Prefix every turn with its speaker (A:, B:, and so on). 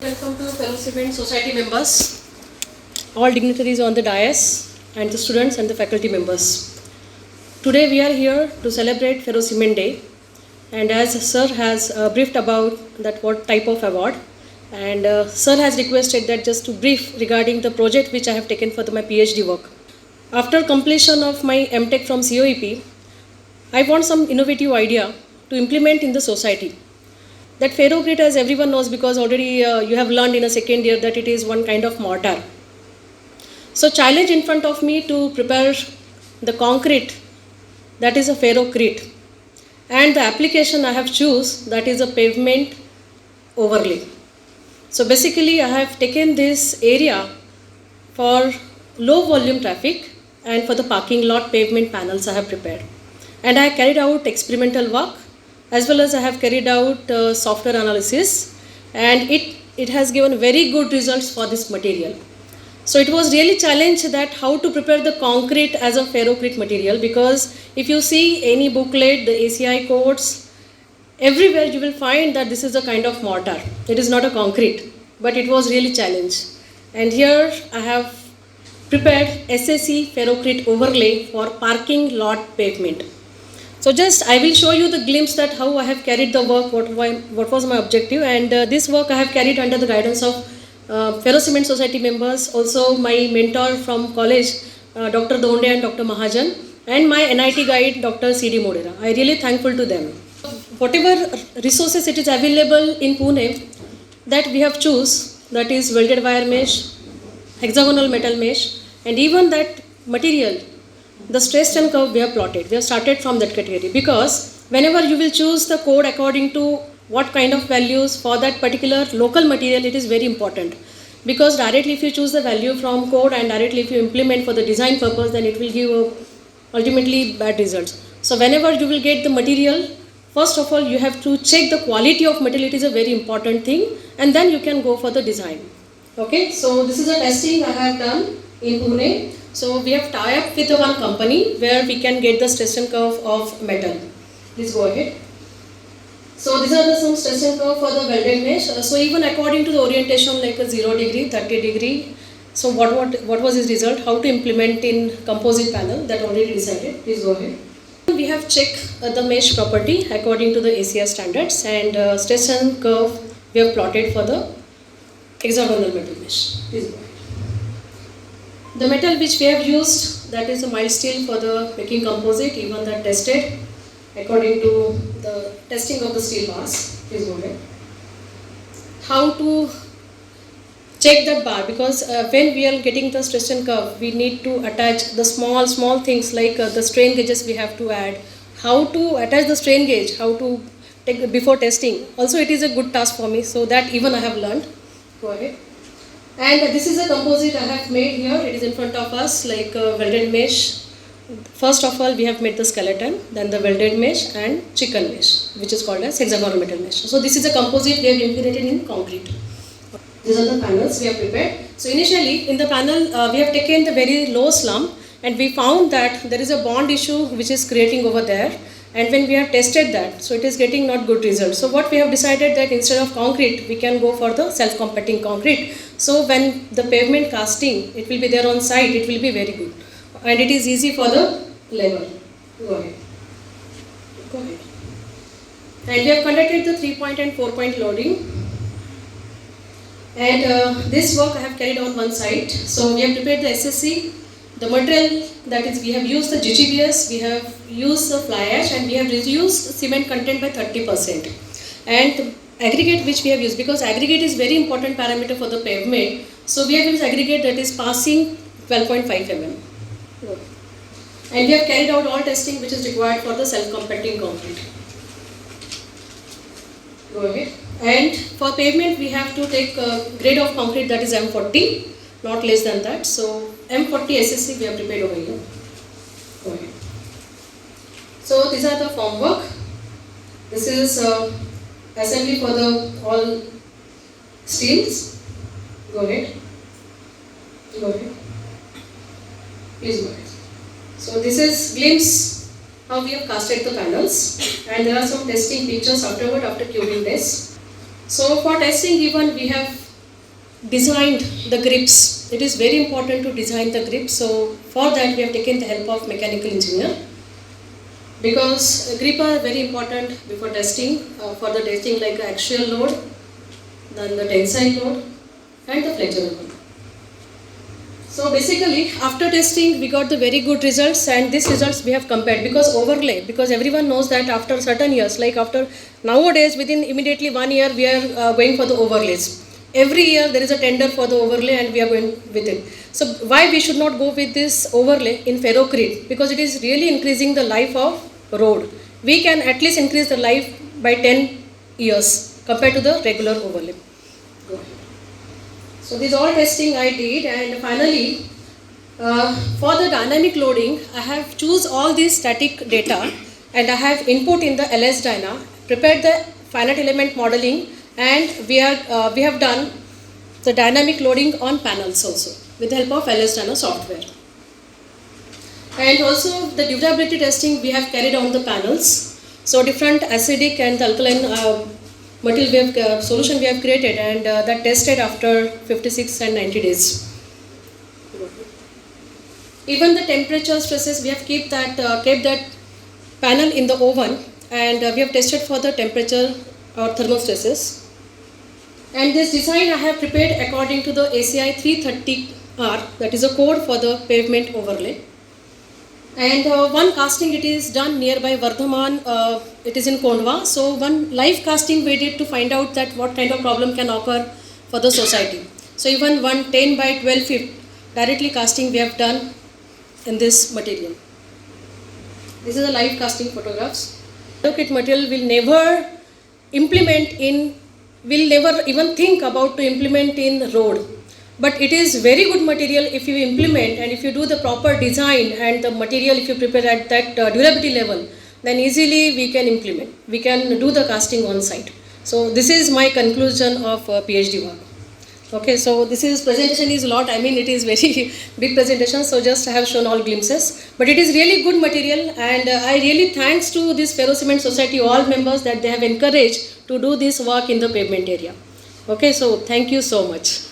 A: welcome to Ferrocement Society members, all dignitaries on the dais, and the students and the faculty members. Today we are here to celebrate Ferrocement Day, and as Sir has briefed about that what type of award, and Sir has requested that just to brief regarding the project which I have taken for my PhD work. After completion of my MTech from COEP, I want some innovative idea to implement in the society. That ferrocrete, as everyone knows, because already you have learned in a second year that it is one kind of mortar. So challenge in front of me to prepare the concrete, that is a ferrocrete. And the application I have choose, that is a pavement overlay. So basically I have taken this area for low volume traffic and for the parking lot pavement panels I have prepared. And I carried out experimental work, as well as I have carried out software analysis, and it has given very good results for this material. So it was really challenged that how to prepare the concrete as a ferrocrete material, because if you see any booklet, the ACI codes, everywhere you will find that this is a kind of mortar. It is not a concrete, but it was really challenged. And here I have prepared SSE ferrocrete overlay for parking lot pavement. So just I will show you the glimpse that how I have carried the work, what was my objective, and this work I have carried under the guidance of Ferrocement Society members, also my mentor from college, Dr. Donde and Dr. Mahajan, and my NIT guide, Dr. C.D. Modera. I really thankful to them. Whatever resources it is available in Pune that we have choose, that is welded wire mesh, hexagonal metal mesh, and even that material, the stress and curve we have plotted. We have started from that category, because whenever you will choose the code according to what kind of values for that particular local material, it is very important. Because directly if you choose the value from code and directly if you implement for the design purpose, then it will give ultimately bad results. So whenever you will get the material, first of all you have to check the quality of material. It is a very important thing, and then you can go for the design. Okay, so this is a testing I have done in Pune. So we have tied up with one company where we can get the stress and curve of metal. Please go ahead. So these are some stress and curve for the welded mesh. So even according to the orientation, like a 0 degree, 30 degree. So what was his result? How to implement in composite panel, that already decided. Please go ahead. We have checked the mesh property according to the ACI standards, and stress and curve we have plotted for the hexagonal metal mesh. Please go ahead. The metal which we have used, that is a mild steel for the making composite, even that tested according to the testing of the steel bars. Please go ahead. How to check that bar, because when we are getting the stress and curve, we need to attach the small things like the strain gauges we have to add. How to attach the strain gauge, how to take before testing. Also it is a good task for me, so that even I have learned. Go ahead. And this is a composite I have made here. It is in front of us, like a welded mesh. First of all, we have made the skeleton, then the welded mesh and chicken mesh, which is called as hexagonal metal mesh. So this is a composite we have implemented in concrete. These are the panels we have prepared. So initially in the panel, we have taken the very low slump, and we found that there is a bond issue which is creating over there. And when we have tested that, so it is getting not good results. So what we have decided that instead of concrete, we can go for the self-compacting concrete. So when the pavement casting, it will be there on site, it will be very good. And it is easy for the labor. Go ahead. Go ahead. And we have conducted the 3-point and 4-point loading. And this work I have carried on one side. So we have prepared the SSC. The material, that is, we have used the GGBS, we have used the fly ash, and we have reduced cement content by 30%. And the aggregate which we have used, because aggregate is very important parameter for the pavement, so we have used aggregate that is passing 12.5 mm. And we have carried out all testing which is required for the self-compacting concrete. Go ahead. And for pavement, we have to take a grade of concrete that is M40. Not less than that. So M40 SSC we have prepared over here. Go ahead. So these are the form work. This is assembly for the all steels. Go ahead. Go ahead. Please go ahead. So this is glimpse how we have casted the panels, and there are some testing pictures afterward after cubing test. So for testing, even we have designed the grips. It is very important to design the grips. So for that we have taken the help of mechanical engineer, because grip are very important before testing. For the testing like axial load, then the tensile load and the flexural load. So basically after testing we got the very good results, and these results we have compared, because overlay, because everyone knows that after certain years, like after nowadays within immediately 1 year we are going for the overlays. Every year there is a tender for the overlay and we are going with it. So why we should not go with this overlay in ferrocrete? Because it is really increasing the life of road. We can at least increase the life by 10 years compared to the regular overlay. Go ahead. So this all testing I did, and finally for the dynamic loading I have choose all these static data and I have input in the LS Dyna, prepared the finite element modeling, and we have done the dynamic loading on panels also with the help of LS Dyna software. And also the durability testing we have carried on the panels. So different acidic and alkaline material solution we have created, and that tested after 56 and 90 days. Even the temperature stresses, we have kept that panel in the oven, and we have tested for the temperature or thermal stresses. And this design I have prepared according to the ACI 330R, that is a code for the pavement overlay. And one casting it is done nearby Vardhaman, it is in Kondwa. So one live casting we did to find out that what kind of problem can occur for the society. So even one 10 by 12 feet directly casting we have done in this material. This is a live casting photographs. Ferrocrete material will never even think about to implement in road. But it is very good material if you implement, and if you do the proper design and the material if you prepare at that durability level, then easily we can implement. We can do the casting on site. So this is my conclusion of PhD work. Okay, so this is presentation is a lot. I mean it is very big presentation, so just I have shown all glimpses. But it is really good material, and I really thanks to this Ferrocement Society all members that they have encouraged to do this work in the pavement area. Okay, so thank you so much.